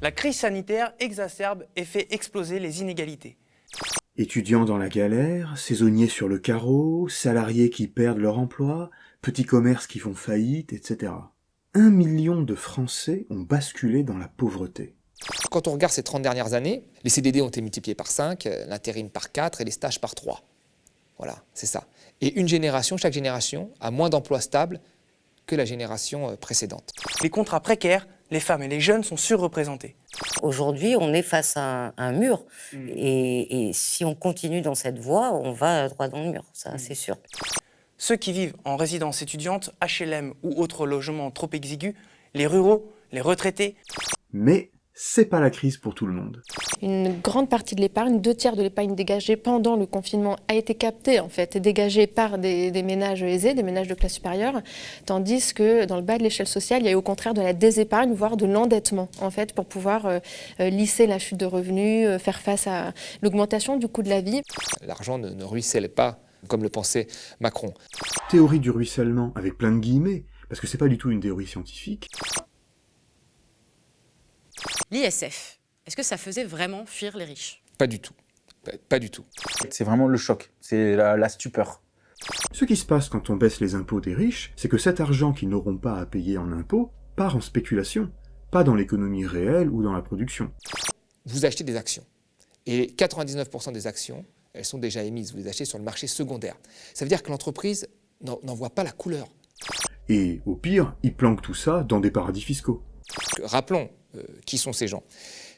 La crise sanitaire exacerbe et fait exploser les inégalités. Étudiants dans la galère, saisonniers sur le carreau, salariés qui perdent leur emploi, petits commerces qui font faillite, etc. 1 million de Français ont basculé dans la pauvreté. Quand on regarde ces 30 dernières années, les CDD ont été multipliés par 5, l'intérim par 4 et les stages par 3. Voilà, c'est ça. Et chaque génération a moins d'emplois stables que la génération précédente. Les contrats précaires, les femmes et les jeunes sont surreprésentés. Aujourd'hui, on est face à un mur. Et si on continue dans cette voie, on va droit dans le mur, ça c'est sûr. Ceux qui vivent en résidence étudiante, HLM ou autres logements trop exigus, les ruraux, les retraités. Mais c'est pas la crise pour tout le monde. Une grande partie de l'épargne, 2/3 de l'épargne dégagée pendant le confinement a été captée, en fait, et dégagée par des ménages aisés, des ménages de classe supérieure, tandis que dans le bas de l'échelle sociale, il y a eu au contraire de la désépargne, voire de l'endettement, en fait, pour pouvoir lisser la chute de revenus, faire face à l'augmentation du coût de la vie. L'argent ne ruisselle pas, comme le pensait Macron. Théorie du ruissellement, avec plein de guillemets, parce que c'est pas du tout une théorie scientifique. L'ISF, est-ce que ça faisait vraiment fuir les riches? Pas du tout. Pas du tout. C'est vraiment le choc, c'est la stupeur. Ce qui se passe quand on baisse les impôts des riches, c'est que cet argent qu'ils n'auront pas à payer en impôts part en spéculation, pas dans l'économie réelle ou dans la production. Vous achetez des actions. Et 99% des actions, elles sont déjà émises. Vous les achetez sur le marché secondaire. Ça veut dire que l'entreprise n'en voit pas la couleur. Et au pire, ils planquent tout ça dans des paradis fiscaux. Rappelons qui sont ces gens.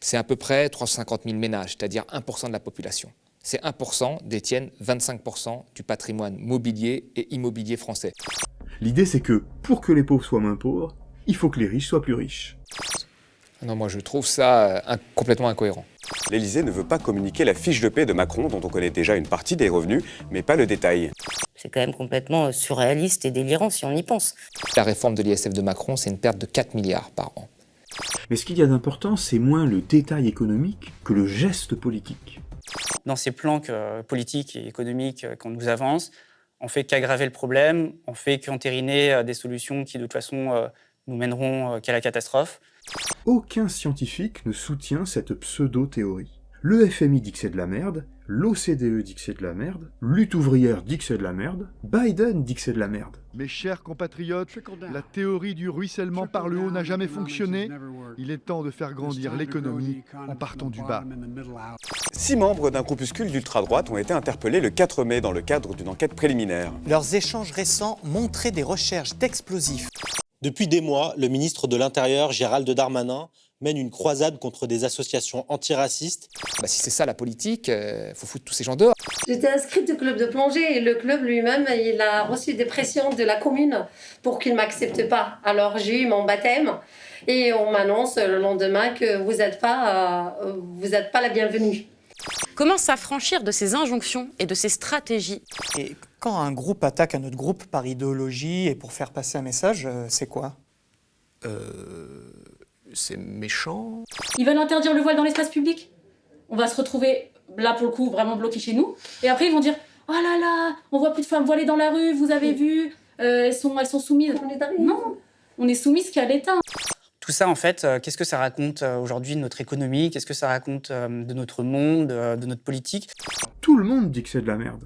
C'est à peu près 350 000 ménages, c'est-à-dire 1% de la population. Ces 1% détiennent 25% du patrimoine mobilier et immobilier français. L'idée, c'est que pour que les pauvres soient moins pauvres, il faut que les riches soient plus riches. Non, moi je trouve ça complètement incohérent. L'Élysée ne veut pas communiquer la fiche de paie de Macron, dont on connaît déjà une partie des revenus, mais pas le détail. C'est quand même complètement surréaliste et délirant si on y pense. La réforme de l'ISF de Macron, c'est une perte de 4 milliards par an. Mais ce qu'il y a d'important, c'est moins le détail économique que le geste politique. Dans ces plans politiques et économiques qu'on nous avance, on fait qu'aggraver le problème, on fait qu'entériner des solutions qui de toute façon nous mèneront qu'à la catastrophe. Aucun scientifique ne soutient cette pseudo-théorie. Le FMI dit que c'est de la merde, l'OCDE dit que c'est de la merde, Lutte ouvrière dit que c'est de la merde, Biden dit que c'est de la merde. Mes chers compatriotes, la théorie du ruissellement par le haut n'a jamais fonctionné. Il est temps de faire grandir l'économie en partant du bas. 6 membres d'un groupuscule d'ultra-droite ont été interpellés le 4 mai dans le cadre d'une enquête préliminaire. Leurs échanges récents montraient des recherches d'explosifs. Depuis des mois, le ministre de l'Intérieur, Gérald Darmanin, mène une croisade contre des associations antiracistes. Si c'est ça la politique, faut foutre tous ces gens dehors. J'étais inscrite au club de plongée et le club lui-même, il a reçu des pressions de la commune pour qu'il ne m'accepte pas. Alors j'ai eu mon baptême et on m'annonce le lendemain que vous n'êtes pas la bienvenue. Comment s'affranchir de ces injonctions et de ces stratégies? Et quand un groupe attaque un autre groupe par idéologie et pour faire passer un message, c'est quoi? C'est méchant. Ils veulent interdire le voile dans l'espace public. On va se retrouver, là pour le coup, vraiment bloqués chez nous. Et après, ils vont dire « Oh là là, on voit plus de femmes voilées dans la rue, vous avez vu, elles sont soumises. » Non, on est soumises qu'à l'État. Tout ça, en fait, qu'est-ce que ça raconte aujourd'hui de notre économie? Qu'est-ce que ça raconte de notre monde, de notre politique? Tout le monde dit que c'est de la merde.